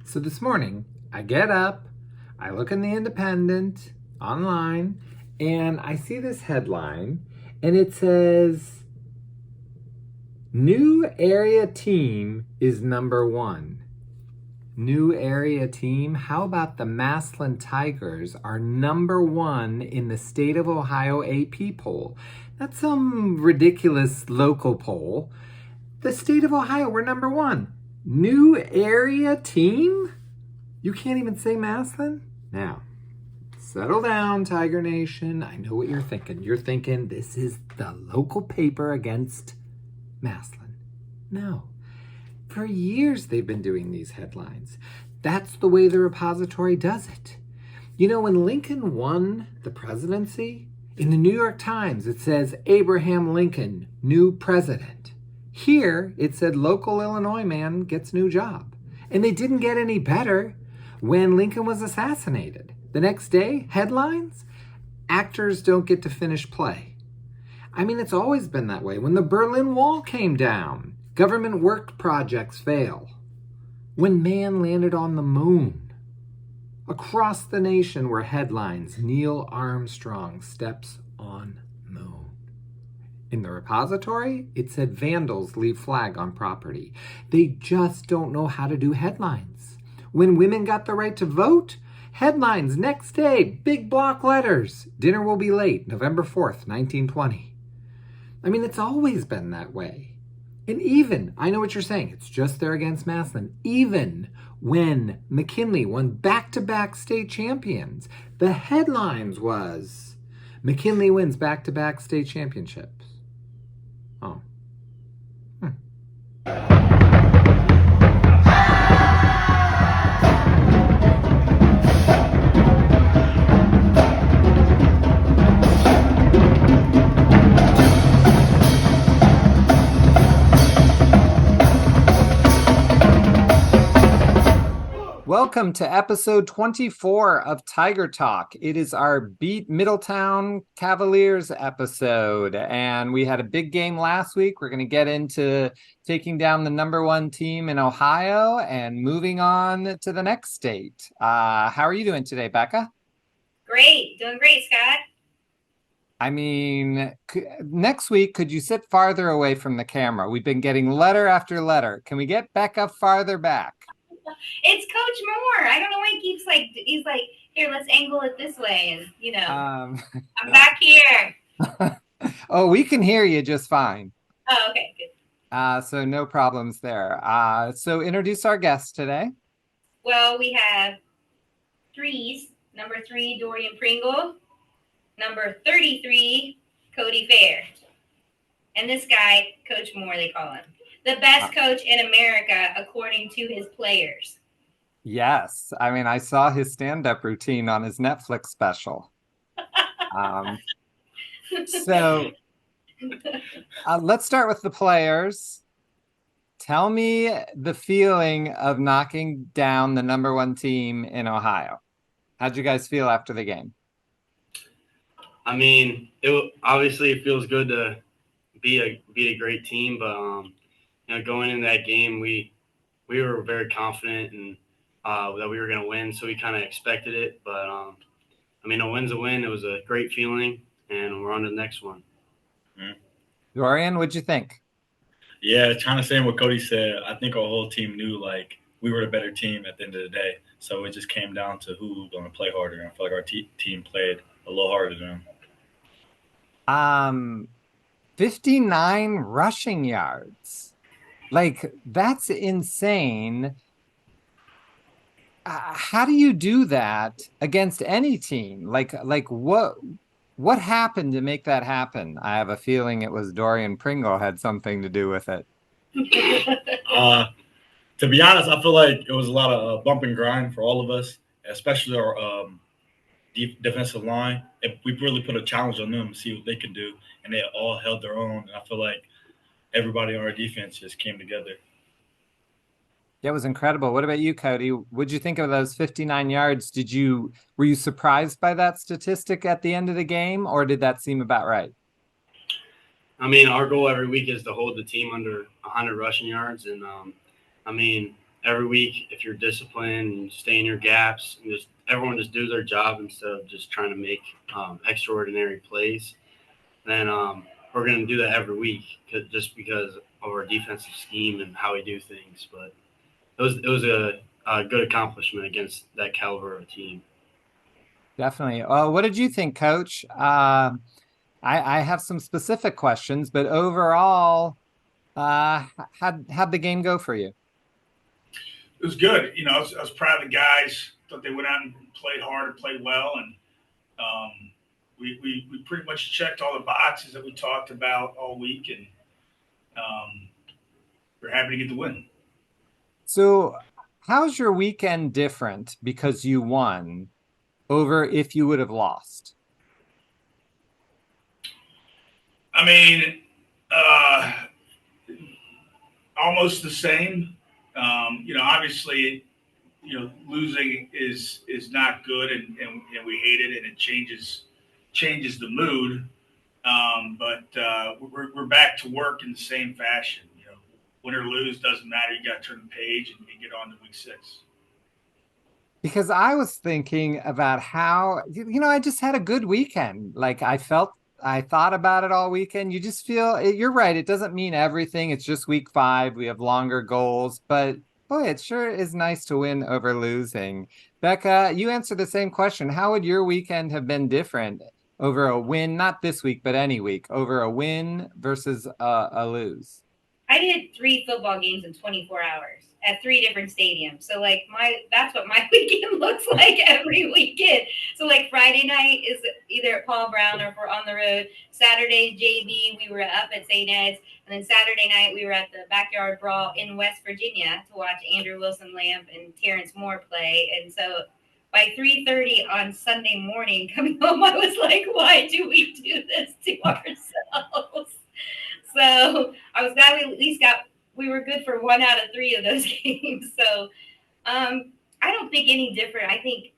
So this morning, I get up, I look in the Independent online, and I see this headline, and it says, New area team is number one. New area team? How about the Massillon Tigers are number one in the state of Ohio AP poll? That's some ridiculous local poll. The state of Ohio, we're number one. New area team? You can't even say Massillon? Now, settle down, Tiger Nation. I know what you're thinking. You're thinking this is the local paper against Massillon. No. For years they've been doing these headlines. That's the way the repository does it. You know, when Lincoln won the presidency, in the New York Times it says Abraham Lincoln, new president. Here it said local Illinois man gets new job. And they didn't get any better when Lincoln was assassinated. The next day, headlines, actors don't get to finish play. I mean, it's always been that way. When the Berlin Wall came down, government work projects fail. When man landed on the moon, across the nation were headlines, Neil Armstrong steps on moon. In the repository, it said vandals leave flag on property. They just don't know how to do headlines. When women got the right to vote, headlines next day, big block letters. Dinner will be late, November 4th, 1920. I mean, it's always been that way. And even, I know what you're saying, it's just there against Massillon. Even when McKinley won back-to-back state champions, the headlines was, McKinley wins back-to-back state championships. Oh. Welcome to episode 24 of Tiger Talk. It is our Beat Middletown Cavaliers episode, and we had a big game last week. We're going to get into taking down the number one team in Ohio and moving on to the next state. How are you doing today, Becca? Great. Doing great, Scott. I mean, next week, could you sit farther away from the camera? We've been getting letter after letter. Can we get Becca farther back? It's Coach Moore. I don't know why he's like, here, let's angle it this way. And, I'm back here. Oh, we can hear you just fine. Oh, okay, good. So no problems there. So introduce our guest today. Well, we have threes. Number 3, Dorian Pringle. Number 33, Cody Fair. And this guy, Coach Moore, they call him. The best coach in America, according to his players. Yes. I mean, I saw his stand-up routine on his Netflix special. So let's start with the players. Tell me the feeling of knocking down the number one team in Ohio. How'd you guys feel after the game? I mean, obviously it feels good to beat a great team, but going into that game, we were very confident and that we were going to win, so we kind of expected it. But I mean, a win's a win. It was a great feeling, and we're on to the next one. Dorian, what'd you think? Yeah, kind of saying what Cody said. I think our whole team knew we were the better team at the end of the day. So it just came down to who was going to play harder. I feel like our team played a little harder than them. 59 rushing yards. Like, that's insane. How do you do that against any team? Like what happened to make that happen? I have a feeling it was Dorian Pringle had something to do with it. To be honest, I feel like it was a lot of bump and grind for all of us, especially our defensive line. We really put a challenge on them to see what they could do, and they all held their own. And I feel like everybody on our defense just came together. That was incredible. What about you, Cody? What'd you think of those 59 yards? Were you surprised by that statistic at the end of the game, or did that seem about right? I mean, our goal every week is to hold the team under 100 rushing yards, and I mean, every week, if you're disciplined and you stay in your gaps, and just everyone just do their job instead of just trying to make extraordinary plays, then we're going to do that every week just because of our defensive scheme and how we do things. But it was a good accomplishment against that caliber of team. Definitely. What did you think, Coach? I have some specific questions, but overall, how'd the game go for you? It was good. I was proud of the guys. Thought they went out and played hard and played well, and we pretty much checked all the boxes that we talked about all week, and we're happy to get the win. So, how's your weekend different because you won over if you would have lost? I mean, almost the same. Obviously, losing is not good, and we hate it, and it changes the mood. But we're back to work in the same fashion. Win or lose doesn't matter. You got to turn the page and get on to week 6. Because I was thinking about how, I just had a good weekend. Like I thought about it all weekend. You just feel, you're right. It doesn't mean everything. It's just week 5. We have longer goals, but boy, it sure is nice to win over losing. Becca, you answered the same question. How would your weekend have been different over a win, not this week, but any week, over a win versus a lose? I did 3 football games in 24 hours at 3 different stadiums. So that's what my weekend looks like every weekend. So Friday night is either at Paul Brown or if we're on the road. Saturday JV, we were up at St. Ed's, and then Saturday night we were at the Backyard Brawl in West Virginia to watch Andrew Wilson Lamp and Terrence Moore play. And so by 3:30 on Sunday morning coming home, I was like, why do we do this to ourselves? So I was glad we were good for 1 out of 3 of those games. So I don't think any different. I think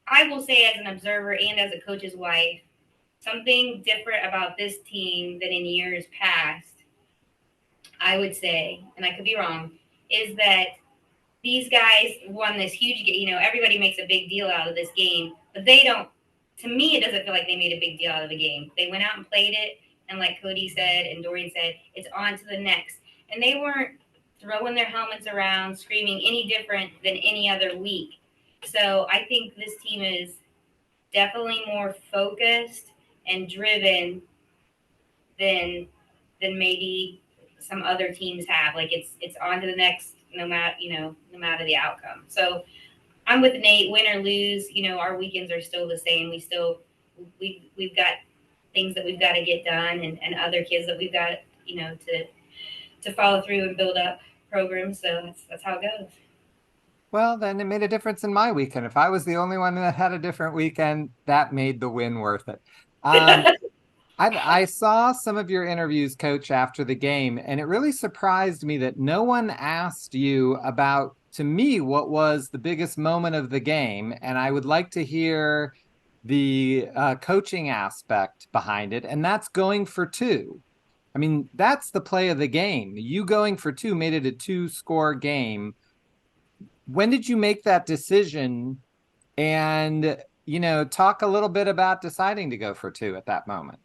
I will say as an observer and as a coach's wife, something different about this team than in years past, I would say, and I could be wrong, is that these guys won this huge game. Everybody makes a big deal out of this game, but they don't. To me, it doesn't feel like they made a big deal out of the game. They went out and played it. And like Cody said and Dorian said, it's on to the next. And they weren't throwing their helmets around, screaming any different than any other week. So I think this team is definitely more focused and driven than maybe some other teams have. It's on to the next, no matter the outcome. So I'm with Nate. Win or lose, our weekends are still the same. We've got things that we've got to get done and other kids that we've got, to follow through and build up programs. So that's how it goes. Well, then it made a difference in my weekend. If I was the only one that had a different weekend, that made the win worth it. I saw some of your interviews, Coach, after the game, and it really surprised me that no one asked you about, to me, what was the biggest moment of the game. And I would like to hear the coaching aspect behind it, and that's going for 2. I mean, that's the play of the game. You going for 2 made it a 2-score game. When did you make that decision? And, talk a little bit about deciding to go for 2 at that moment.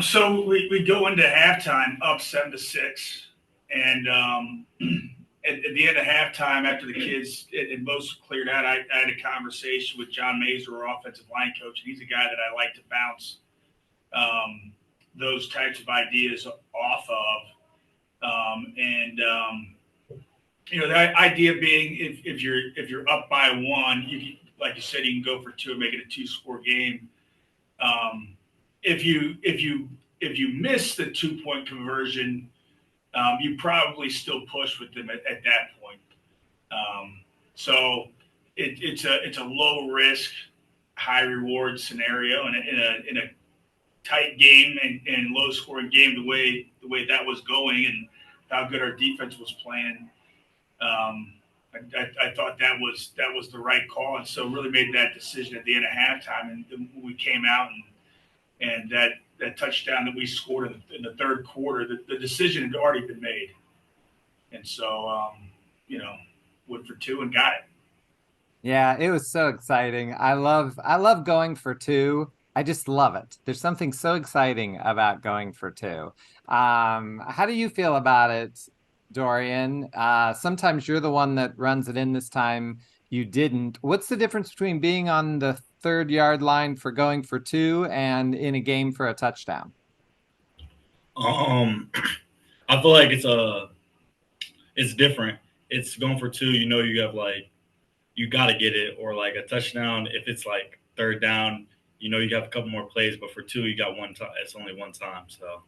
So we go into halftime up 7-6, and at the end of halftime, after the kids and most cleared out, I had a conversation with John Mazer, our offensive line coach, and he's a guy that I like to bounce those types of ideas off of. The idea being if you're up by 1, like you said, you can go for 2 and make it a 2-score game. If you miss the 2-point conversion, you probably still push with them at that point. So it's a low risk, high reward scenario, and in a tight game and low scoring game, the way that was going and how good our defense was playing. I thought that was the right call, and so really made that decision at the end of halftime. And when we came out and that touchdown that we scored in the third quarter, the decision had already been made. And so, went for 2 and got it. Yeah, it was so exciting. I love going for 2. I just love it. There's something so exciting about going for 2. How do you feel about it, Dorian? Sometimes you're the one that runs it in. This time you didn't. What's the difference between being on the 3rd-yard line for going for 2 and in a game for a touchdown? I feel like it's different. It's going for 2. You have you got to get it, or like a touchdown. If it's like 3rd down, you have a couple more plays, but for 2, you got one time. It's only one time. So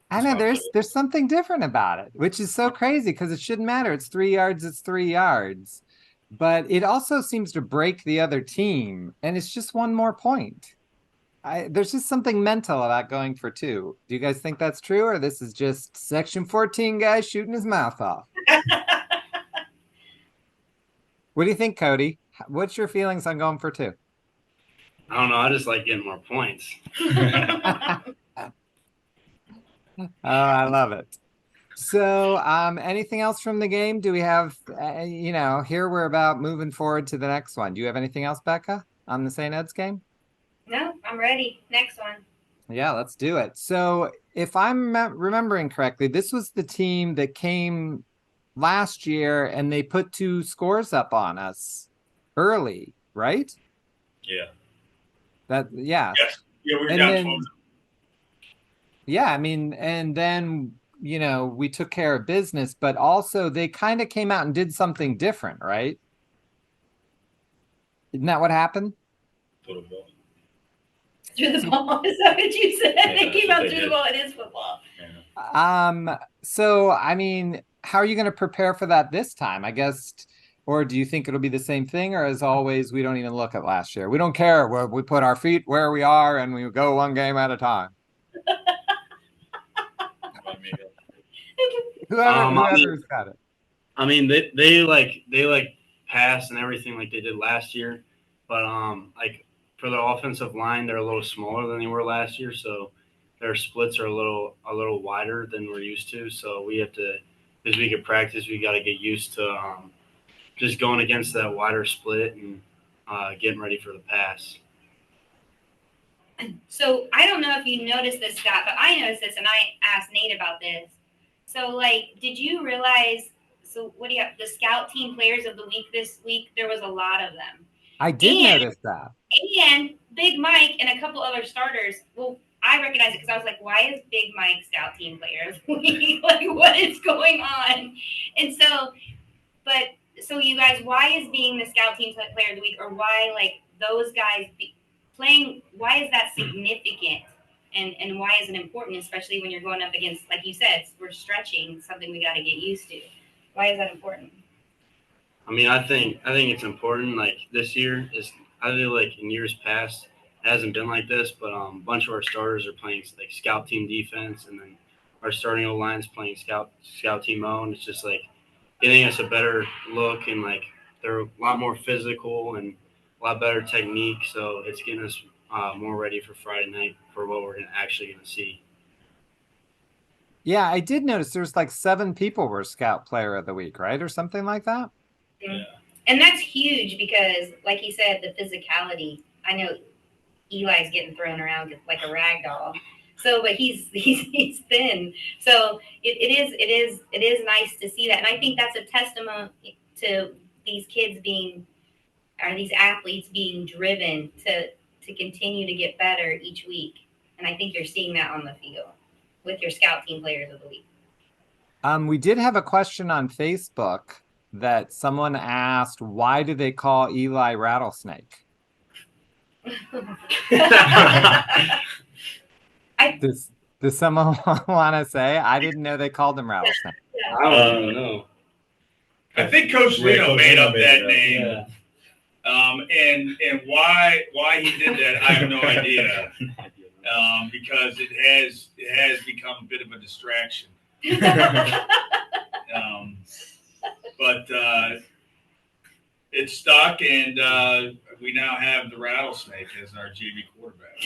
I know there's something different about it, which is so crazy because it shouldn't matter. It's 3 yards, it's 3 yards. But it also seems to break the other team, and it's just one more point. There's just something mental about going for 2. Do you guys think that's true, or this is just Section 14 guy shooting his mouth off? What do you think, Cody? What's your feelings on going for 2? I don't know. I just like getting more points. Oh, I love it. So, anything else from the game? Do we have, here we're about moving forward to the next one. Do you have anything else, Becca, on the St. Ed's game? No, I'm ready. Next one. Yeah, let's do it. So, if I'm remembering correctly, this was the team that came last year and they put 2 scores up on us early, right? yeah. Yes. Yeah, we were down 12. Yeah, I mean, and then, we took care of business, but also they kind of came out and did something different, right? Isn't that what happened? Throw the ball. Through the ball. Is that what you said? Yeah, They came out they through the did. ball. It is football. Yeah. So, I mean, how are you going to prepare for that this time? I guess, or do you think it'll be the same thing? Or as always, we don't even look at last year. We don't care. We put our feet where we are and we go one game at a time. Whoever's got it. I mean, they pass and everything like they did last year, but like for the offensive line, they're a little smaller than they were last year, so their splits are a little wider than we're used to. So we have to, as we get practice, we got to get used to just going against that wider split and getting ready for the pass. So I don't know if you noticed this, Scott, but I noticed this, and I asked Nate about this. So, did you realize? So, what do you have? The scout team players of the week this week? There was a lot of them. I did notice that. And Big Mike and a couple other starters. Well, I recognize it because I was like, why is Big Mike scout team player of the week? Like, what is going on? And so, so you guys, why is being the scout team player of the week, or why those guys playing? Why is that significant? And why is it important, especially when you're going up against, like you said, we're stretching, something we got to get used to. Why is that important? I mean, I think it's important. Like this year I feel like in years past it hasn't been like this, but a bunch of our starters are playing like scout team defense, and then our starting O-line's playing scout team O, and it's just like getting us a better look, and like they're a lot more physical and a lot better technique. So it's getting us more ready for Friday night for what we're actually going to see. Yeah, I did notice there's 7 people were scout player of the week, right? Or something like that. Yeah. And that's huge because, like he said, the physicality. I know Eli's getting thrown around like a rag doll. So, but he's thin. So it is nice to see that. And I think that's a testament to these kids these athletes being driven to continue to get better each week. And I think you're seeing that on the field with your scout team players of the week. We did have a question on Facebook that someone asked, why do they call Eli Rattlesnake? Does someone want to say? I didn't know they called him Rattlesnake. I don't even know. I think Coach Leno made up that name. Yeah. And why he did that, I have no idea. Because it has become a bit of a distraction. But it's stuck, and we now have the Rattlesnake as our JV quarterback.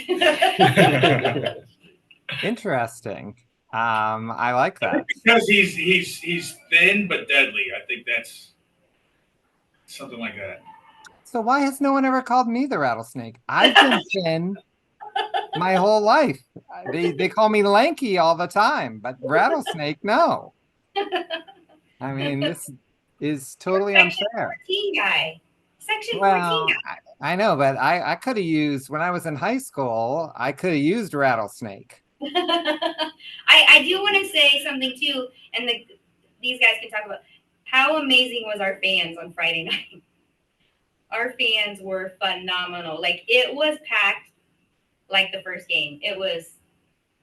Interesting. I like that. Because he's thin but deadly. I think that's something like that. So why has no one ever called me the rattlesnake? I've been thin my whole life. They call me lanky all the time, but rattlesnake, no. I mean, this is totally Section unfair. 14 guy. Section 14 Well, I know, but I could have used when I was in high school, I could have used rattlesnake. guy. I do want to say something too, and these guys can talk about how amazing was our fans on Friday night. Our fans were phenomenal. Like it was packed like the first game. It was.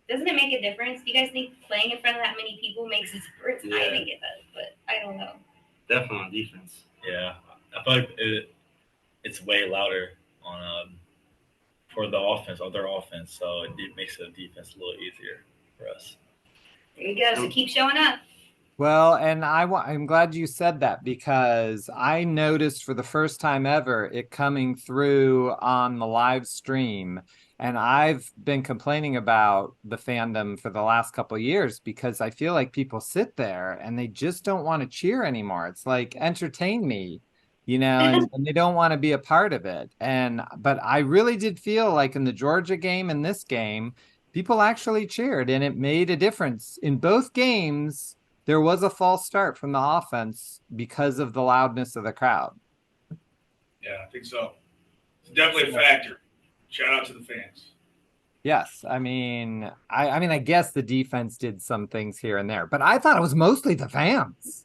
Doesn't it make a difference? Do you guys think playing in front of that many people makes a difference? Yeah. I think it does, but I don't know. Definitely on defense. Yeah, I feel like it's way louder on for the offense, of their offense, so it makes the defense a little easier for us. There you go. So keep showing up. Well, and I'm glad you said that because I noticed for the first time ever it coming through on the live stream. And I've been complaining about the fandom for the last couple of years because I feel like people sit there and they just don't want to cheer anymore. It's like, entertain me, and they don't want to be a part of it. But I really did feel like in the Georgia game and this game, people actually cheered and it made a difference in both games. There was a false start from the offense because of the loudness of the crowd. Yeah, I think so. It's definitely a factor. Shout out to the fans. Yes, I mean, I guess the defense did some things here and there, but I thought it was mostly the fans.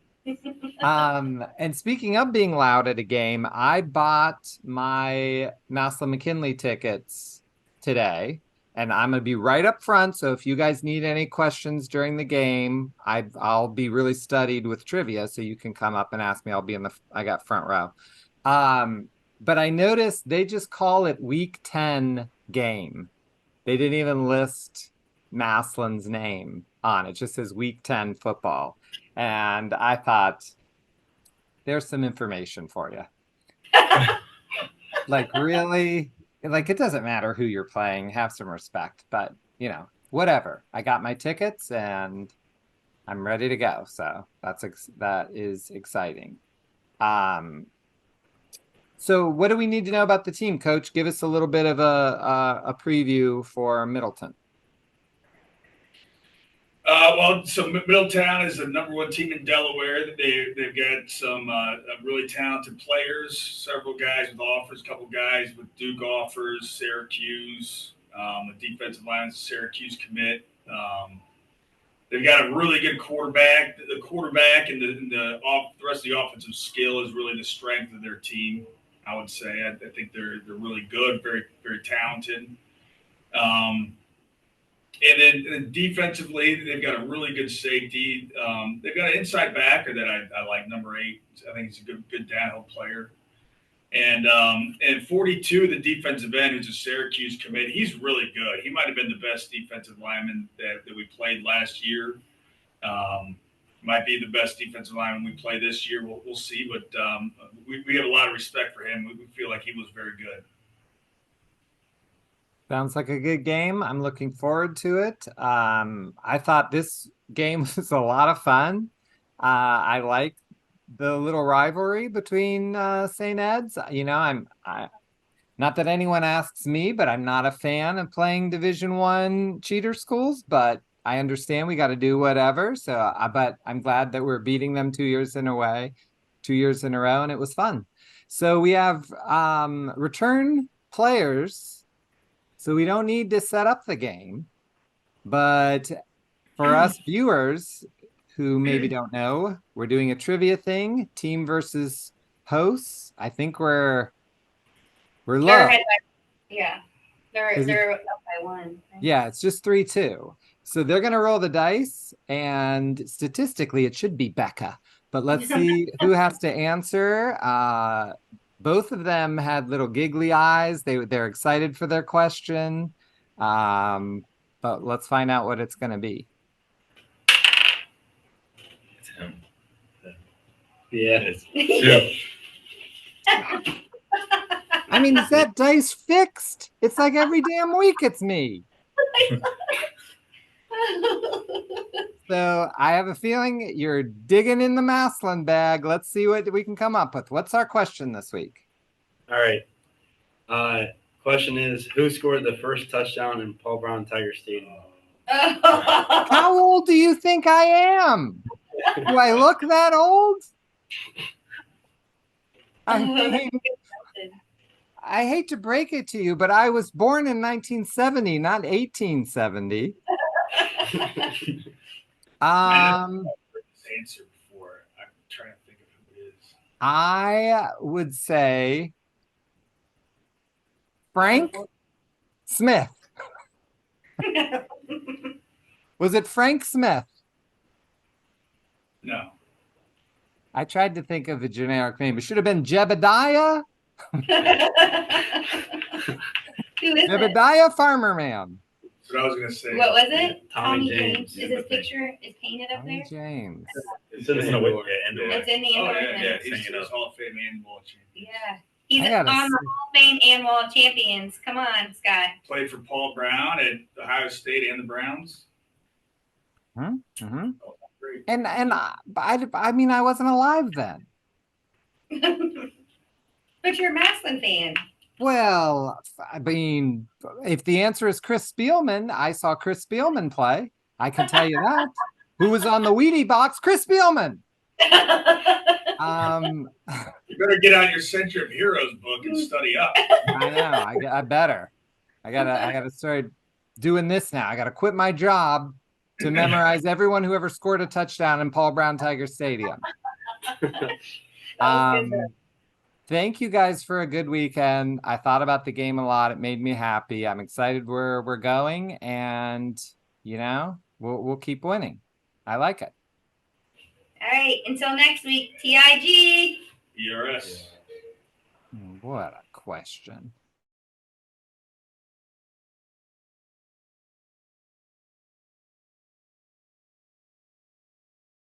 And speaking of being loud at a game, I bought my Massillon McKinley tickets today. And I'm going to be right up front. So if you guys need any questions during the game, I'll be really studied with trivia. So you can come up and ask me. I got front row. But I noticed they just call it week 10 game. They didn't even list Massillon's name on it. It just says week 10 football. And I thought there's some information for you. Like really? Like it doesn't matter who you're playing, have some respect, but whatever. I got my tickets and I'm ready to go. So that is exciting. So what do we need to know about the team, Coach? Give us a little bit of a preview for Middleton. So Middletown is the #1 team in Delaware. They've got some really talented players. Several guys with offers, a couple guys with Duke offers, Syracuse, the defensive line, Syracuse commit. They've got a really good quarterback. The quarterback and the rest of the offensive skill is really the strength of their team. I would say. I think they're really good, very very talented. And then defensively, they've got a really good safety. They've got an inside backer that I like, number 8. I think he's a good downhill player. And 42, the defensive end, who's a Syracuse commit, he's really good. He might have been the best defensive lineman that we played last year. Might be the best defensive lineman we play this year. We'll see. But we have a lot of respect for him. We feel like he was very good. Sounds like a good game. I'm looking forward to it. I thought this game was a lot of fun. I like the little rivalry between St. Ed's. Not that anyone asks me, but I'm not a fan of playing Division I cheater schools, but I understand we got to do whatever. So, but I'm glad that we're beating them 2 years in a row, and it was fun. So we have return players. So we don't need to set up the game, but for us viewers who maybe don't know, we're doing a trivia thing, team versus hosts. I think we're low. Yeah, they're up by 1. Right? Yeah, it's just 3-2. So they're gonna roll the dice, and statistically, it should be Becca. But let's see who has to answer. Both of them had little giggly eyes. They're excited for their question. But let's find out what it's going to be. It's him. Yeah. Yeah. I mean, is that dice fixed? It's like every damn week it's me. So I have a feeling you're digging in the Maslin bag. Let's see what we can come up with. What's our question this week? All right. Question is, who scored the first touchdown in Paul Brown Tiger Stadium? How old do you think I am? Do I look that old? I mean, I hate to break it to you, but I was born in 1970, not 1870. Answer before. I'm trying to think of who it is. I would say Frank Smith. Was it Frank Smith? No. I tried to think of a generic name. It should have been Jebediah. Who is it? Jebediah Farmer Man. That's what I was gonna say. What was it? Tommy James. Is his picture is painted up Tommy there? James. It's in the indoor. It's in the Oh indoor. yeah. thing. He's Hall of Fame animal champion. Yeah. He's I on gotta the Hall of Fame and Wall of Champions. Come on, Scott. Played for Paul Brown at Ohio State and the Browns. Mm-hmm. Oh, great. And I mean, I wasn't alive then. But you're a Maslin fan. Well, I mean, if the answer is Chris Spielman, I saw Chris Spielman play. I can tell you that. Who was on the Wheatie box? Chris Spielman. You better get out your Century of Heroes book and study up. I know. I better. I gotta start doing this now. I gotta quit my job to memorize everyone who ever scored a touchdown in Paul Brown Tiger Stadium. Thank you guys for a good weekend. I thought about the game a lot. It made me happy. I'm excited where we're going, and we'll keep winning. I like it. All right. Until next week, TIG. ERS. What a question.